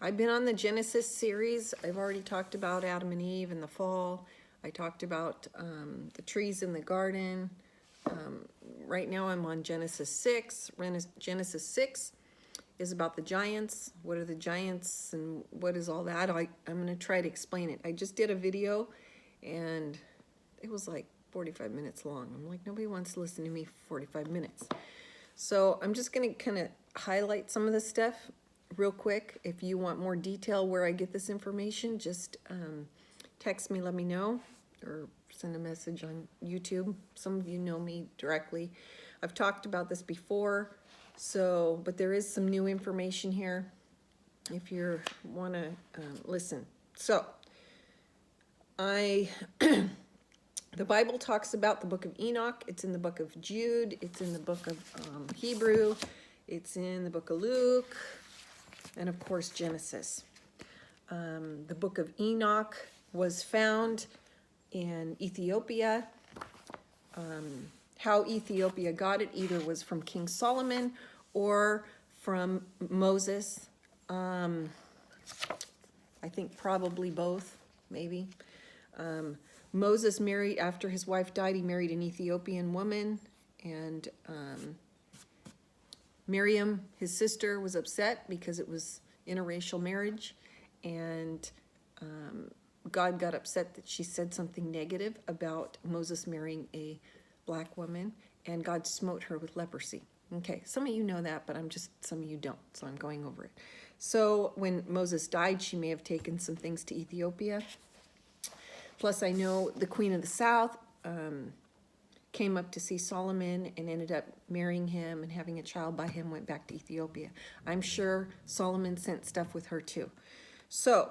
I've been on the Genesis series. I've already talked about Adam and Eve and the fall. I talked about the trees in the garden. Right now I'm on Genesis 6. Genesis 6 is about the giants. What are the giants and what is all that? I'm going to try to explain it. I just did a video and it was like 45 minutes long. I'm like, nobody wants to listen to me for 45 minutes. So I'm just going to kind of highlight some of this stuff real quick. If you want more detail where I get this information, just text me, let me know, or send a message on YouTube. Some of you know me directly. I've talked about this before, but there is some new information here if you want to listen. So the Bible talks about the Book of Enoch. It's in the Book of Jude. It's in the Book of Hebrew. It's in the Book of Luke. And of course, Genesis. The Book of Enoch was found in Ethiopia. How Ethiopia got it either was from King Solomon or from Moses. I think probably both, maybe. Moses married, after his wife died, he married an Ethiopian woman, and Miriam, his sister, was upset because it was interracial marriage, and God got upset that she said something negative about Moses marrying a black woman, and God smote her with leprosy. Okay, some of you know that, but some of you don't, so I'm going over it. So when Moses died, she may have taken some things to Ethiopia. Plus, I know the Queen of the South came up to see Solomon and ended up marrying him and having a child by him, went back to Ethiopia. I'm sure Solomon sent stuff with her too. So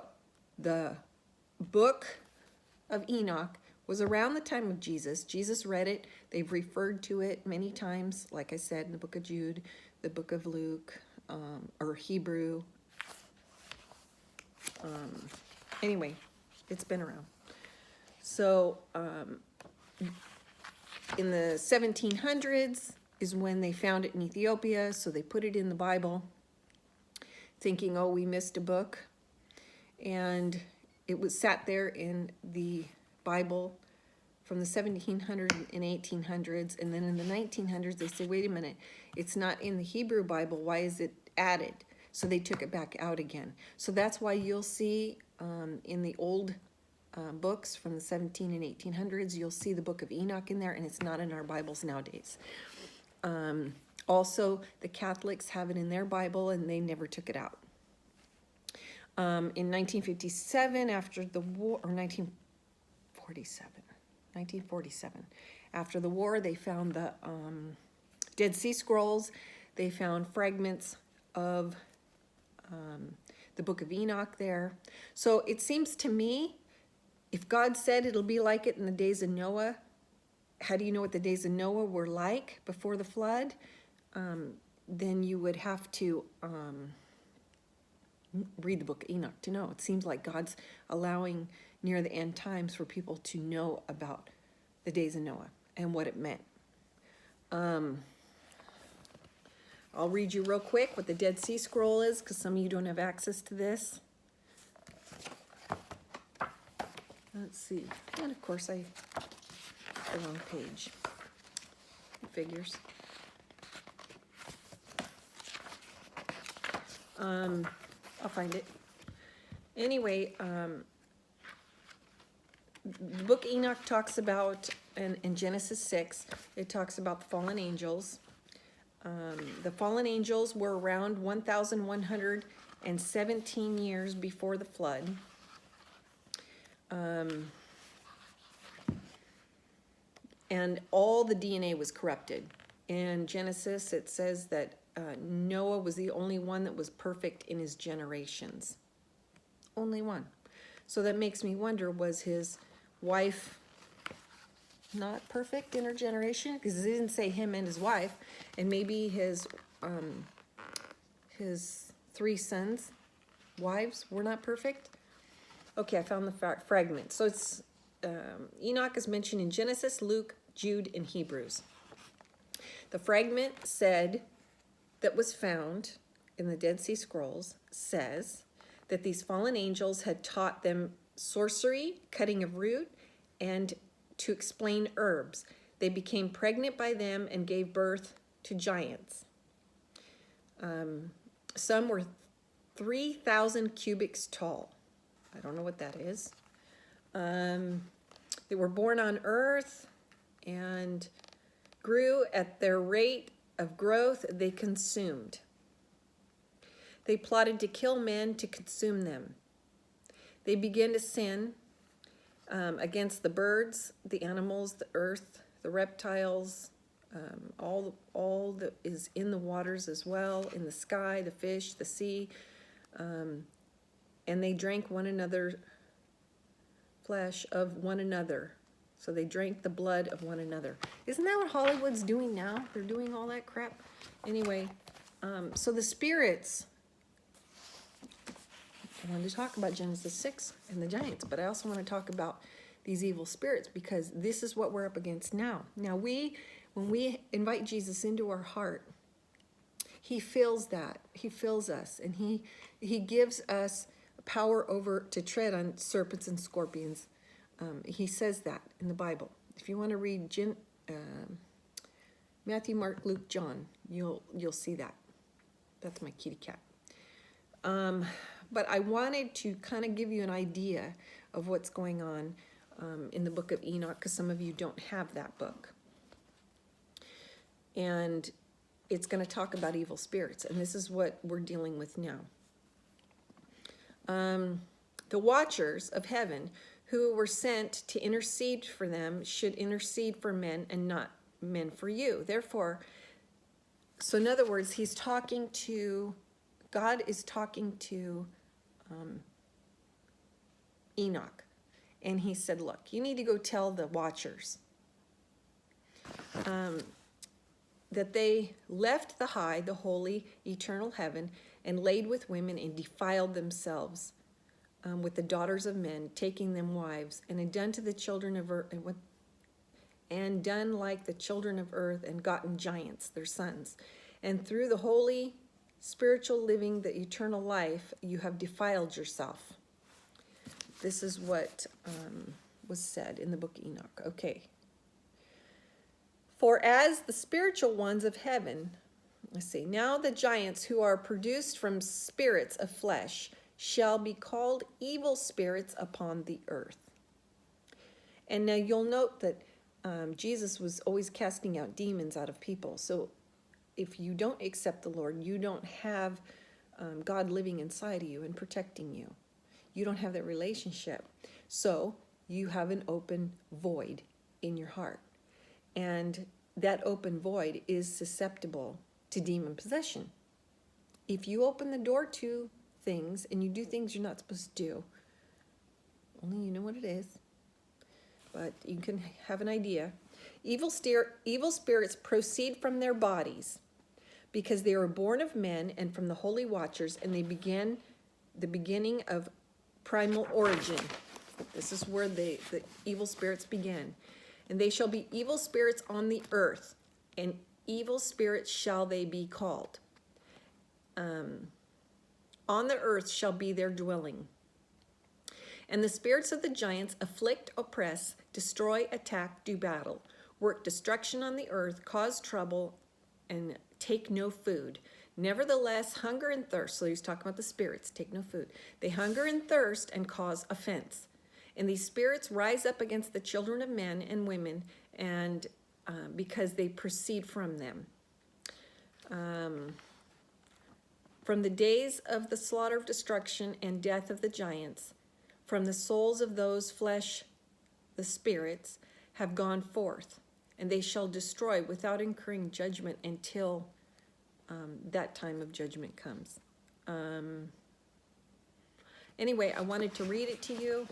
the Book of Enoch was around the time of Jesus. Jesus read it. They've referred to it many times, like I said, in the Book of Jude, the Book of Luke, or Hebrew. Anyway, it's been around. So in the 1700s is when they found it in Ethiopia, so they put it in the Bible, thinking, oh, we missed a book. And it was sat there in the Bible from the 1700s and 1800s, and then in the 1900s they said, wait a minute, it's not in the Hebrew Bible, why is it added? So they took it back out again. So that's why you'll see in the old books from the 17 and 1800s, you'll see the Book of Enoch in there, and it's not in our Bibles nowadays. Also, the Catholics have it in their Bible, and they never took it out. In 1957, after the war, or 1947, after the war, they found the Dead Sea Scrolls. They found fragments of the Book of Enoch there. So it seems to me, if God said it'll be like it in the days of Noah, how do you know what the days of Noah were like before the flood? Then you would have to read the Book of Enoch to know. It seems like God's allowing near the end times for people to know about the days of Noah and what it meant. I'll read you real quick what the Dead Sea Scroll is, because some of you don't have access to this. Let's see. And of course, I the wrong page. It figures. I'll find it. Anyway, the Book Enoch talks about, in Genesis 6, it talks about the fallen angels. The fallen angels were around 1,117 years before the flood. And all the DNA was corrupted. In Genesis, it says that Noah was the only one that was perfect in his generations. Only one. So that makes me wonder, was his wife not perfect in her generation? Because it didn't say him and his wife. And maybe his 3 sons' wives were not perfect. Okay, I found the fragment. So it's Enoch is mentioned in Genesis, Luke, Jude, and Hebrews. The fragment said that was found in the Dead Sea Scrolls says that these fallen angels had taught them sorcery, cutting of root, and to explain herbs. They became pregnant by them and gave birth to giants. Some were 3,000 cubits tall. I don't know what that is. They were born on earth and grew at their rate of growth they consumed. They plotted to kill men to consume them. They began to sin against the birds, the animals, the earth, the reptiles, all that is in the waters as well, in the sky, the fish, the sea. And they drank one another's flesh of one another. So they drank the blood of one another. Isn't that what Hollywood's doing now? They're doing all that crap. Anyway, so the spirits, I wanted to talk about Genesis 6 and the giants, but I also want to talk about these evil spirits because this is what we're up against now. Now when we invite Jesus into our heart, he fills that. He fills us, and he gives us power over to tread on serpents and scorpions. He says that in the Bible. If you want to read Matthew, Mark, Luke, John, you'll see that. That's my kitty cat. But I wanted to kind of give you an idea of what's going on in the Book of Enoch, because some of you don't have that book. And it's going to talk about evil spirits, and this is what we're dealing with now. The watchers of heaven who were sent to intercede for them should intercede for men and not men for you. Therefore, so in other words, God is talking to Enoch. And he said, look, you need to go tell the watchers that they left the high, the holy, eternal heaven, and laid with women and defiled themselves with the daughters of men, taking them wives, and had done to the children of earth, and done like the children of earth, and gotten giants, their sons. And through the holy, spiritual living, the eternal life, you have defiled yourself. This is what was said in the book of Enoch. Okay. For as the spiritual ones of heaven, let's see, now the giants who are produced from spirits of flesh shall be called evil spirits upon the earth. And now you'll note that Jesus was always casting out demons out of people. So if you don't accept the Lord, you don't have God living inside of you and protecting you. You don't have that relationship. So you have an open void in your heart. And that open void is susceptible to demon possession. If you open the door to things and you do things you're not supposed to do, only you know what it is, but you can have an idea. Evil spirits proceed from their bodies because they are born of men and from the holy watchers, and they begin the beginning of primal origin. This is where the evil spirits begin. And they shall be evil spirits on the earth, and evil spirits shall they be called. On the earth shall be their dwelling. And the spirits of the giants afflict, oppress, destroy, attack, do battle, work destruction on the earth, cause trouble, and take no food. Nevertheless, hunger and thirst. So he's talking about the spirits, take no food. They hunger and thirst and cause offense. And these spirits rise up against the children of men and women, and because they proceed from them. From the days of the slaughter of destruction and death of the giants, from the souls of those flesh, the spirits, have gone forth, and they shall destroy without incurring judgment until that time of judgment comes. Anyway, I wanted to read it to you.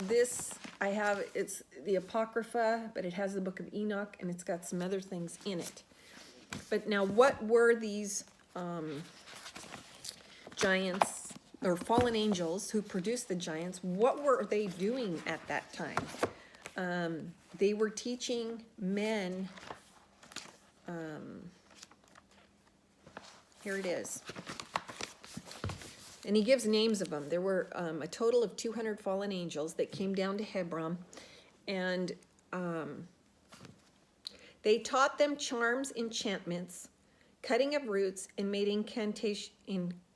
It's the Apocrypha, but it has the Book of Enoch, and it's got some other things in it. But now, what were these giants, or fallen angels who produced the giants? What were they doing at that time? They were teaching men, here it is. And he gives names of them. There were a total of 200 fallen angels that came down to Hebron, and they taught them charms, enchantments, cutting of roots, and made incantation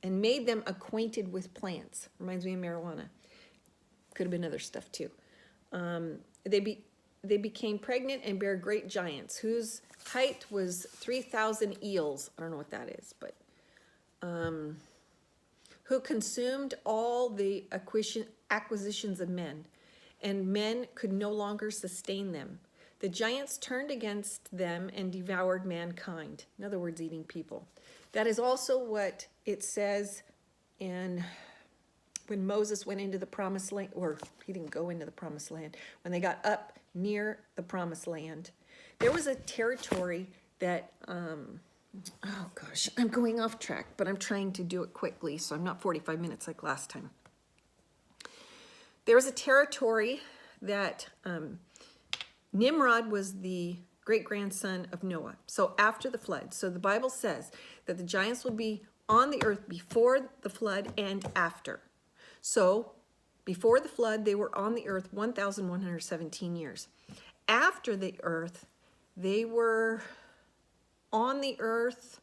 and made them acquainted with plants. Reminds me of marijuana. Could have been other stuff too. They became pregnant and bare great giants, whose height was 3,000 eels. I don't know what that is, but who consumed all the acquisitions of men, and men could no longer sustain them. The giants turned against them and devoured mankind. In other words, eating people. That is also what it says in when Moses went into the promised land, or he didn't go into the promised land, when they got up near the promised land. There was a territory that, oh gosh, I'm going off track, but I'm trying to do it quickly, so I'm not 45 minutes like last time. There was a territory that Nimrod was the great-grandson of Noah, so after the flood. So the Bible says that the giants will be on the earth before the flood and after. So before the flood, they were on the earth 1,117 years. After the earth, they were on the earth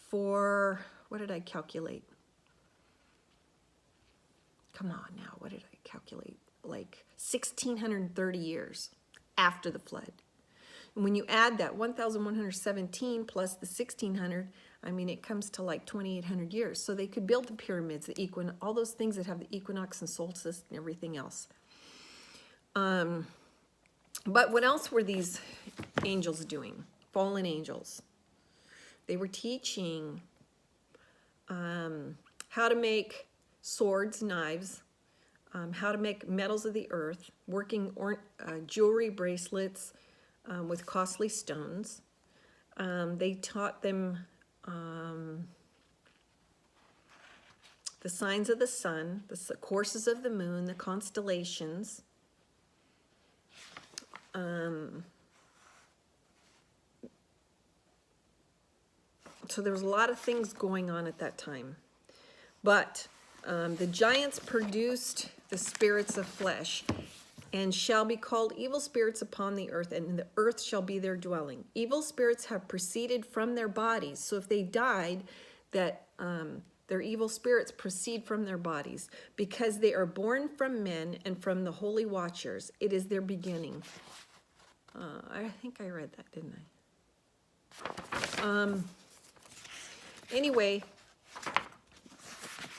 for, what did I calculate? Come on now, what did I calculate? Like 1,630 years after the flood. And when you add that 1,117 plus the 1,600, I mean, it comes to like 2,800 years. So they could build the pyramids, the all those things that have the equinox and solstice and everything else. But what else were these angels doing? Fallen angels. They were teaching how to make swords, knives, how to make metals of the earth, working jewelry bracelets with costly stones. They taught them the signs of the sun, the courses of the moon, the constellations. So there was a lot of things going on at that time. But the giants produced the spirits of flesh, and shall be called evil spirits upon the earth, and the earth shall be their dwelling. Evil spirits have proceeded from their bodies. So if they died, that their evil spirits proceed from their bodies, because they are born from men and from the holy watchers. It is their beginning. I think I read that, didn't I? Anyway,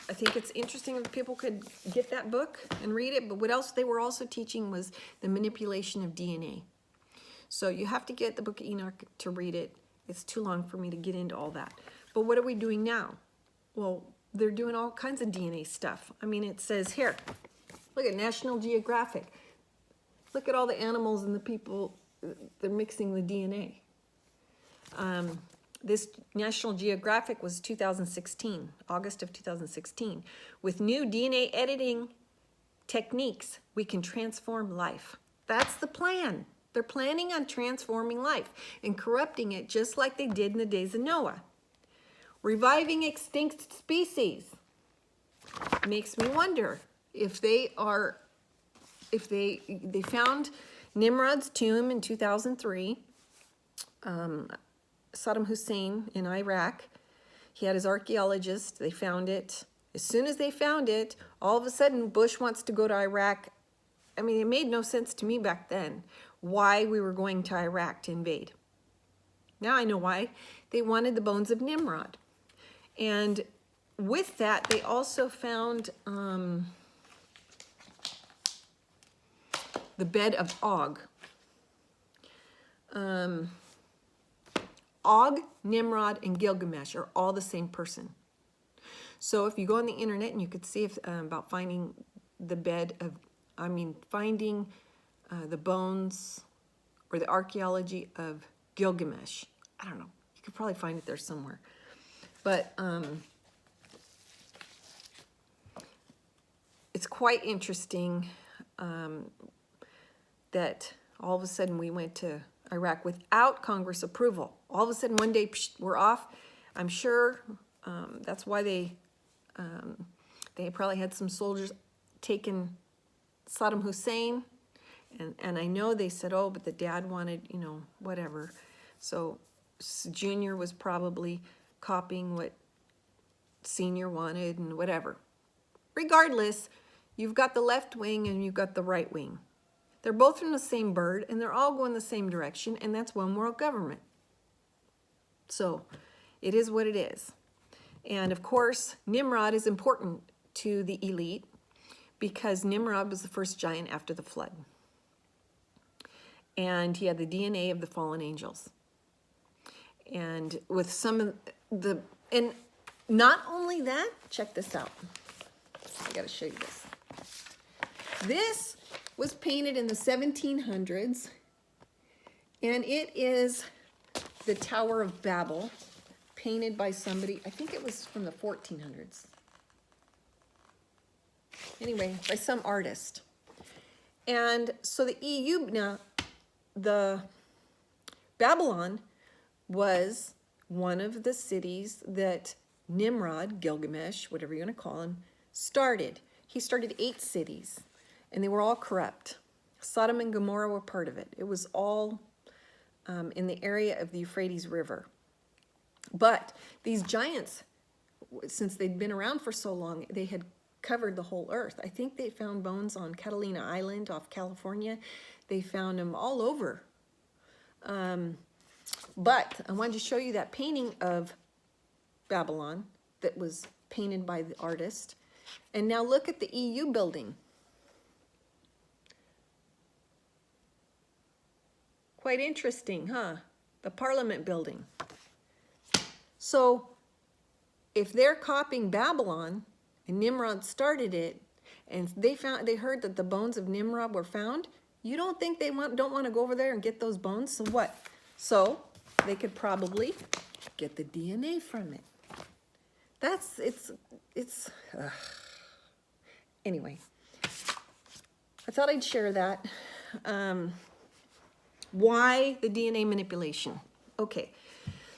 I think it's interesting if people could get that book and read it. But what else they were also teaching was the manipulation of DNA. So you have to get the Book of Enoch to read it. It's too long for me to get into all that. But what are we doing now? Well, they're doing all kinds of DNA stuff. I mean, it says here, look at National Geographic. Look at all the animals and the people. They're mixing the DNA. This National Geographic was 2016, August of 2016. With new DNA editing techniques, we can transform life. That's the plan. They're planning on transforming life and corrupting it just like they did in the days of Noah. Reviving extinct species. Makes me wonder if they found Nimrod's tomb in 2003. Saddam Hussein in Iraq. He had his archaeologists. They found it. As soon as they found it, all of a sudden Bush wants to go to Iraq. I mean, it made no sense to me back then why we were going to Iraq to invade. Now I know why. They wanted the bones of Nimrod. And with that, they also found the bed of Og. Og, Nimrod, and Gilgamesh are all the same person. So if you go on the internet and you could see about finding the finding the bones or the archaeology of Gilgamesh. I don't know. You could probably find it there somewhere. But it's quite interesting that all of a sudden we went to Iraq without Congress approval. All of a sudden, one day, we're off. I'm sure that's why they They probably had some soldiers taking Saddam Hussein. And I know they said, oh, but the dad wanted, you know, whatever. So Junior was probably copying what Senior wanted and whatever. Regardless, you've got the left wing and you've got the right wing. They're both from the same bird and they're all going the same direction, and that's one world government. So it is what it is. And of course, Nimrod is important to the elite because Nimrod was the first giant after the flood. And he had the DNA of the fallen angels. And with some of and not only that, check this out. I gotta show you this. This was painted in the 1700s, and it is the Tower of Babel, painted by somebody, I think it was from the 1400s. Anyway, by some artist. And so the EU, now, the Babylon was one of the cities that Nimrod, Gilgamesh, whatever you want to call him, started. He started 8 cities, and they were all corrupt. Sodom and Gomorrah were part of it. It was all in the area of the Euphrates River. But these giants, since they'd been around for so long, they had covered the whole earth. I think they found bones on Catalina Island off California. They found them all over. But I wanted to show you that painting of Babylon that was painted by the artist. And now look at the EU building. Quite interesting, huh? The Parliament building. So if they're copying Babylon and Nimrod started it, and they heard that the bones of Nimrod were found, you don't think they don't want to go over there and get those bones? So what? So they could probably get the DNA from it. Anyway, I thought I'd share that. Why the DNA manipulation? Okay,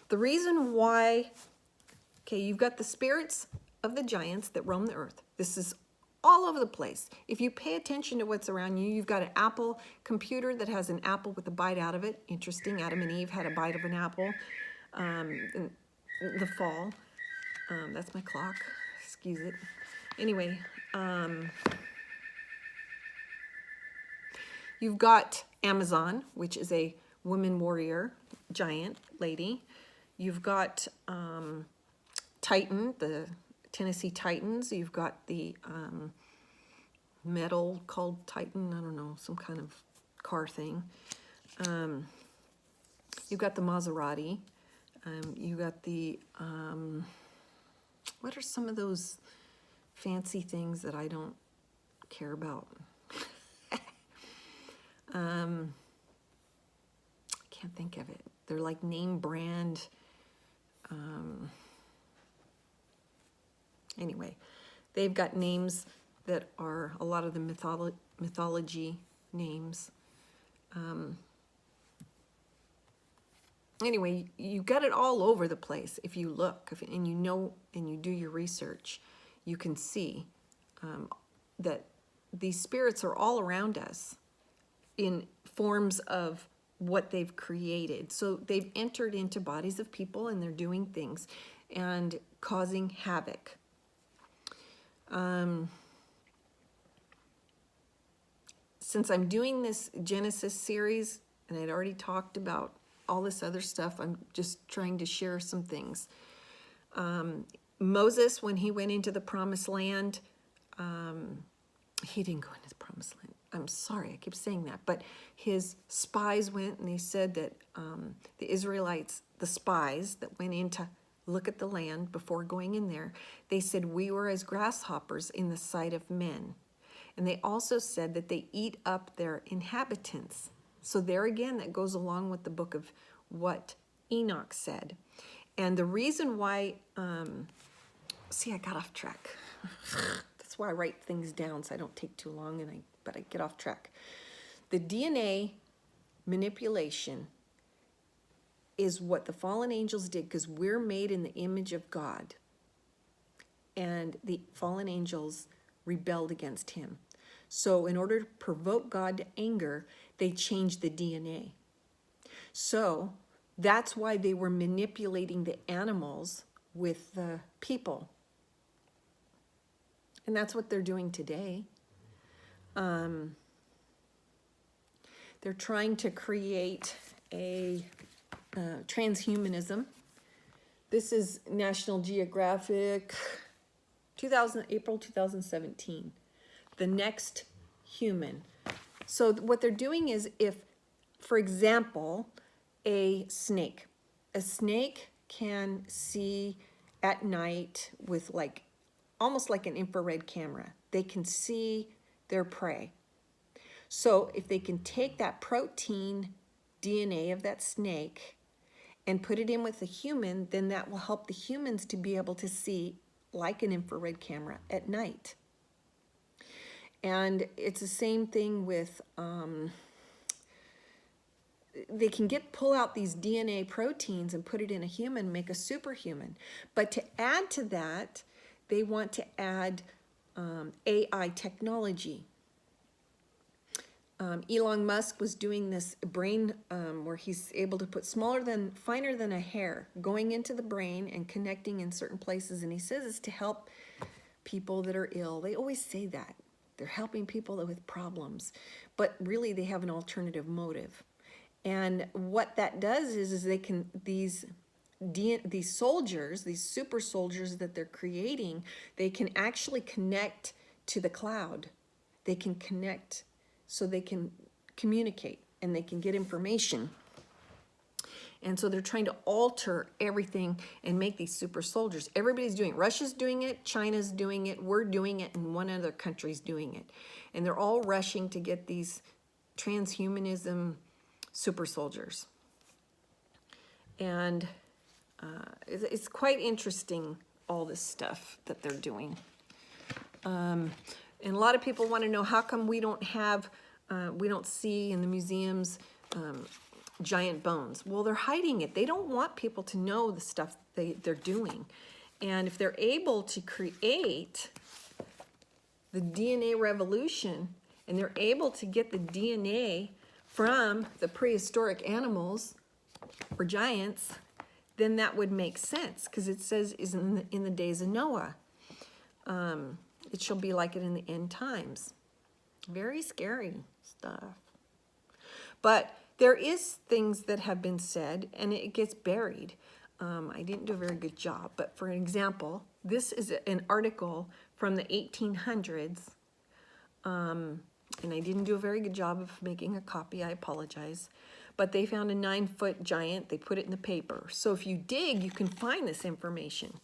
the reason why, okay, you've got the spirits of the giants that roam the earth. This is all over the place. If you pay attention to what's around you, you've got an Apple computer that has an apple with a bite out of it. Interesting, Adam and Eve had a bite of an apple in the fall. That's my clock, excuse it. Anyway, you've got Amazon, which is a woman warrior, giant lady. You've got Titan, the Tennessee Titans. You've got the metal called Titan, I don't know, some kind of car thing. You've got the Maserati. You got the, what are some of those fancy things that I don't care about? I can't think of it. They're like name brand. Anyway, they've got names that are a lot of the mythology names. Anyway, you got it all over the place. If you look and you know and you do your research, you can see that these spirits are all around us in forms of what they've created. So they've entered into bodies of people and they're doing things and causing havoc. Since I'm doing this Genesis series and I'd already talked about all this other stuff, I'm just trying to share some things. Moses, when he went into the promised land, he didn't go into the promised land. I'm sorry, I keep saying that, but his spies went and they said that the Israelites, the spies that went in to look at the land before going in there, they said we were as grasshoppers in the sight of men. And they also said that they eat up their inhabitants. So there again, that goes along with the book of what Enoch said. And the reason why, see, I got off track. That's why I write things down so I don't take too long, but I get off track. The DNA manipulation is what the fallen angels did because we're made in the image of God. and the fallen angels rebelled against him. So in order to provoke God to anger, they changed the DNA. So that's why they were manipulating the animals with the people. And that's what they're doing today. They're trying to create a transhumanism. This is National Geographic, April 2017. The next human. So what they're doing is, if, for example, a snake can see at night with almost like an infrared camera. They can see their prey. So if they can take that protein DNA of that snake and put it in with a human, then that will help the humans to be able to see like an infrared camera at night. And it's the same thing with, they can pull out these DNA proteins and put it in a human, make a superhuman. But to add to that, they want to add AI technology. Elon Musk was doing this brain where he's able to put finer than a hair going into the brain and connecting in certain places. And he says it's to help people that are ill. They always say that. They're helping people with problems. But really they have an alternative motive. And what that does is they can, these soldiers, these super soldiers that they're creating, they can actually connect to the cloud. They can connect so they can communicate and they can get information. And so they're trying to alter everything and make these super soldiers. Everybody's doing it. Russia's doing it, China's doing it, we're doing it, and one other country's doing it. And they're all rushing to get these transhumanism super soldiers. And it's quite interesting, all this stuff that they're doing. And a lot of people want to know, how come we don't see in the museums giant bones? Well, they're hiding it. They don't want people to know the stuff they're doing. And if they're able to create the DNA revolution, and they're able to get the DNA from the prehistoric animals or giants, then that would make sense, because it says is in the days of Noah. It shall be like it in the end times. Very scary stuff. But there is things that have been said, and it gets buried. I didn't do a very good job, but for example, this is an article from the 1800s, and I didn't do a very good job of making a copy. I apologize. But they found a 9-foot giant. They put it in the paper. So if you dig, you can find this information.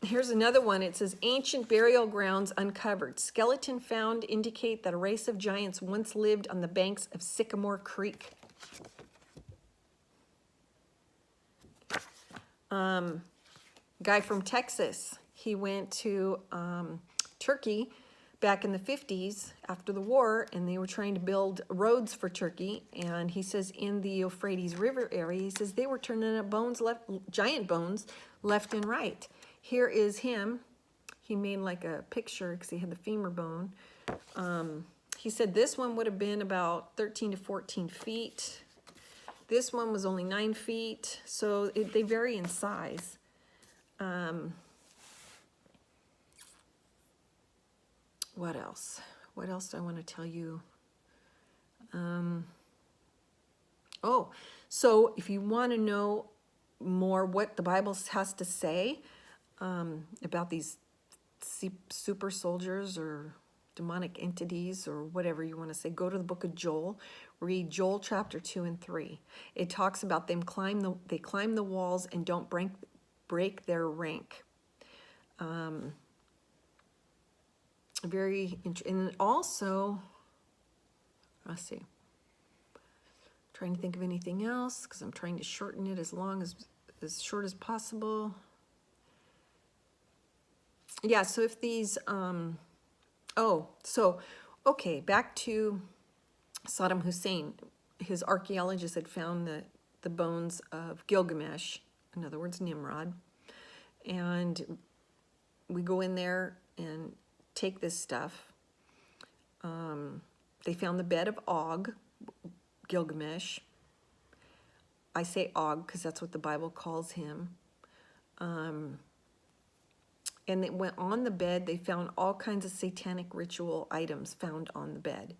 Here's another one. It says, ancient burial grounds uncovered. Skeleton found indicate that a race of giants once lived on the banks of Sycamore Creek. Guy from Texas, he went to Turkey back in the 50s after the war, and they were trying to build roads for Turkey. And he says in the Euphrates River area, he says they were turning up giant bones left and right. Here is him. He made like a picture because he had the femur bone. He said this one would have been about 13 to 14 feet. This one was only 9 feet. So they vary in size. What else? What else do I want to tell you? Oh, so if you want to know more what the Bible has to say about these super soldiers or demonic entities or whatever you want to say, go to the book of Joel. Read Joel chapter 2 and 3. It talks about them climb the walls and don't break their rank. Very interesting. And also, let's see. Trying to think of anything else because I'm trying to shorten it as short as possible. Yeah, so if these, okay, back to Saddam Hussein. His archaeologists had found the bones of Gilgamesh, in other words, Nimrod. And we go in there and take this stuff. They found the bed of Gilgamesh. I say Og because that's what the Bible calls him. And they went on the bed. They found all kinds of satanic ritual items found on the bed,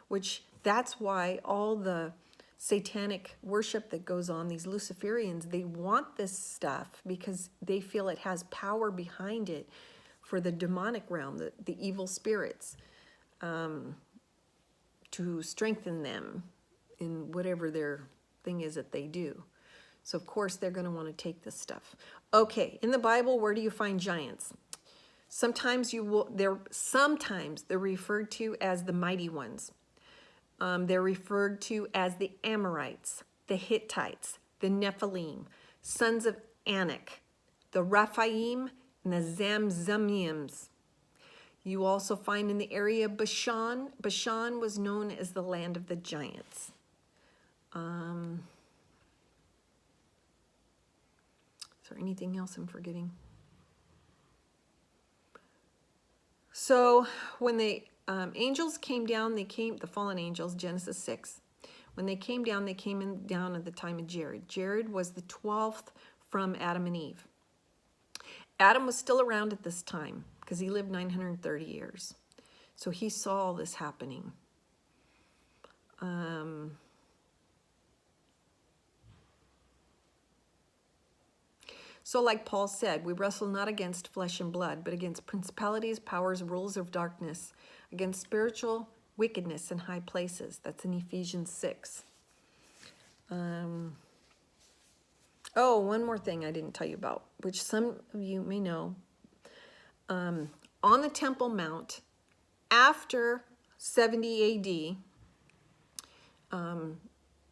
which that's why all the satanic worship that goes on, these Luciferians, they want this stuff because they feel it has power behind it for the demonic realm, the evil spirits, to strengthen them in whatever their thing is that they do. So of course they're going to want to take this stuff. Okay, in the Bible, where do you find giants? Sometimes they're referred to as the mighty ones. They're referred to as the Amorites, the Hittites, the Nephilim, sons of Anak, the Rephaim, and the Zamzummims. You also find in the area of Bashan. Bashan was known as the land of the giants. Is there anything else I'm forgetting? So when the angels came down, the fallen angels, Genesis 6. When they came down down at the time of Jared. Jared was the 12th from Adam and Eve. Adam was still around at this time because he lived 930 years. So he saw all this happening. So like Paul said, we wrestle not against flesh and blood, but against principalities, powers, rulers of darkness, against spiritual wickedness in high places. That's in Ephesians 6. Oh, one more thing I didn't tell you about, which some of you may know. On the Temple Mount, after 70 AD,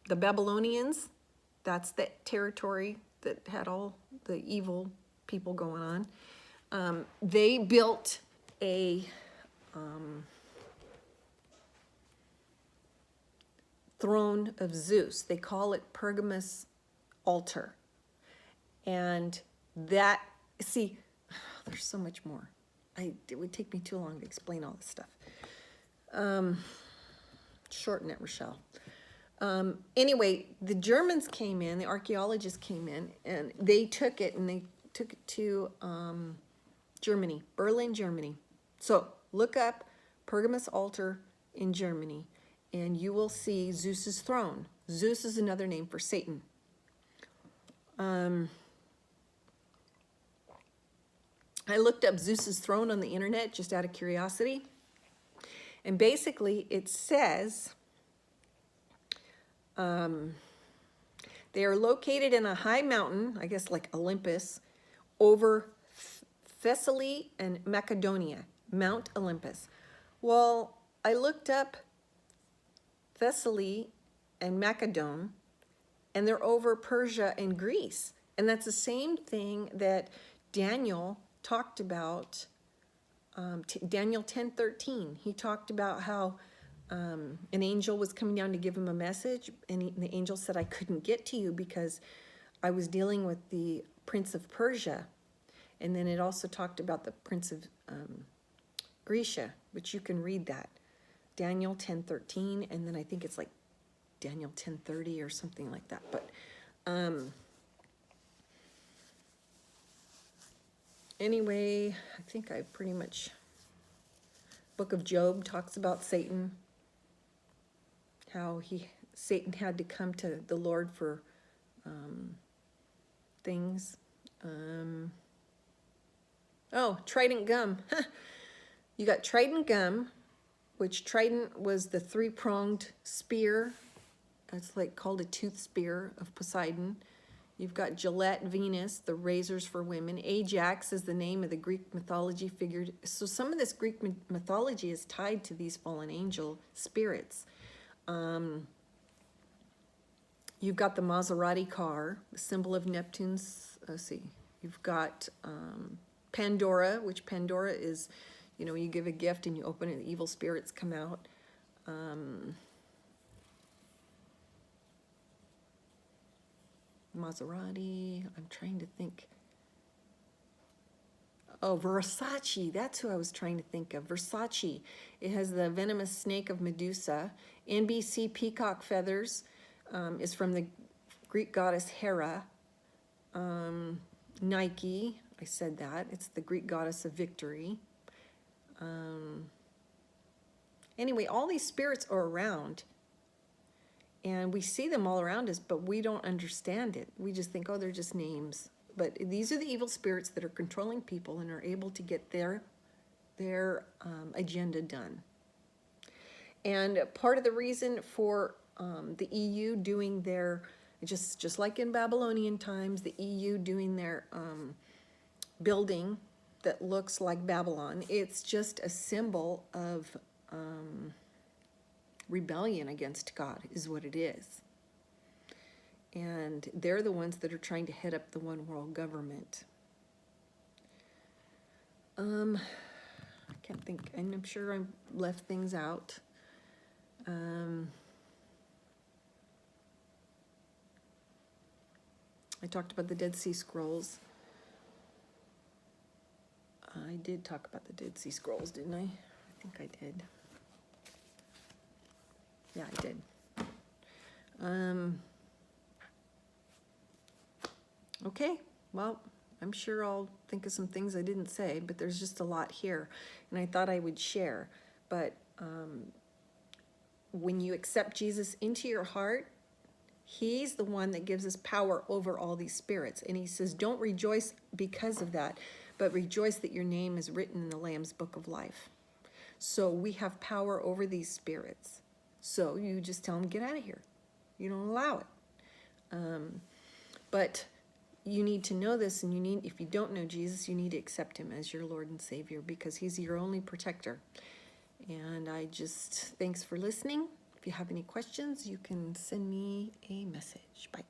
the Babylonians, that's the territory that had all the evil people going on, they built a throne of Zeus. They call it Pergamos Altar. And that, see, there's so much more. It would take me too long to explain all this stuff. Shorten it, Rochelle. Anyway, the Germans came in, the archaeologists came in, and they took it to Germany, Berlin, Germany. So look up Pergamos Altar in Germany, and you will see Zeus's throne. Zeus is another name for Satan. I looked up Zeus's throne on the internet just out of curiosity. And basically it says they are located in a high mountain, I guess like Olympus, over Thessaly and Macedonia, Mount Olympus. Well, I looked up Thessaly and Macedon, and they're over Persia and Greece. And that's the same thing that Daniel talked about, Daniel 10:13. He talked about how an angel was coming down to give him a message, and the angel said, I couldn't get to you because I was dealing with the prince of Persia. And then it also talked about the prince of Grecia, which you can read that. Daniel 10:13, and then I think it's like Daniel 10:30 or something like that. But anyway, I think I pretty much... Book of Job talks about Satan, how Satan had to come to the Lord for things. Oh, trident gum. You got trident gum, which trident was the three-pronged spear. It's like called a tooth spear of Poseidon. You've got Gillette, Venus, the razors for women. Ajax is the name of the Greek mythology figure. So some of this Greek mythology is tied to these fallen angel spirits. You've got the Maserati car, the symbol of Neptune's, let's see. You've got Pandora, which Pandora is, you know, you give a gift and you open it, the evil spirits come out. Maserati, I'm trying to think. Oh, Versace, that's who I was trying to think of. Versace. It has the venomous snake of Medusa. NBC peacock feathers is from the Greek goddess Hera. Nike, I said that. It's the Greek goddess of victory. Anyway, all these spirits are around. And we see them all around us, but we don't understand it. We just think, oh, they're just names. But these are the evil spirits that are controlling people and are able to get their agenda done. And part of the reason for the EU doing their, just like in Babylonian times, the EU doing their building that looks like Babylon, it's just a symbol of rebellion against God is what it is. And they're the ones that are trying to head up the one world government. I can't think, and I'm sure I left things out. I talked about the Dead Sea Scrolls. I did talk about the Dead Sea Scrolls, didn't I? I think I did. Yeah, I did. Okay, well, I'm sure I'll think of some things I didn't say, but there's just a lot here, and I thought I would share. But when you accept Jesus into your heart, he's the one that gives us power over all these spirits. And he says, don't rejoice because of that, but rejoice that your name is written in the Lamb's Book of Life. So we have power over these spirits. So you just tell them, get out of here. You don't allow it. But you need to know this, and you need, if you don't know Jesus, you need to accept him as your Lord and Savior, because he's your only protector. And I just, thanks for listening. If you have any questions, you can send me a message. Bye.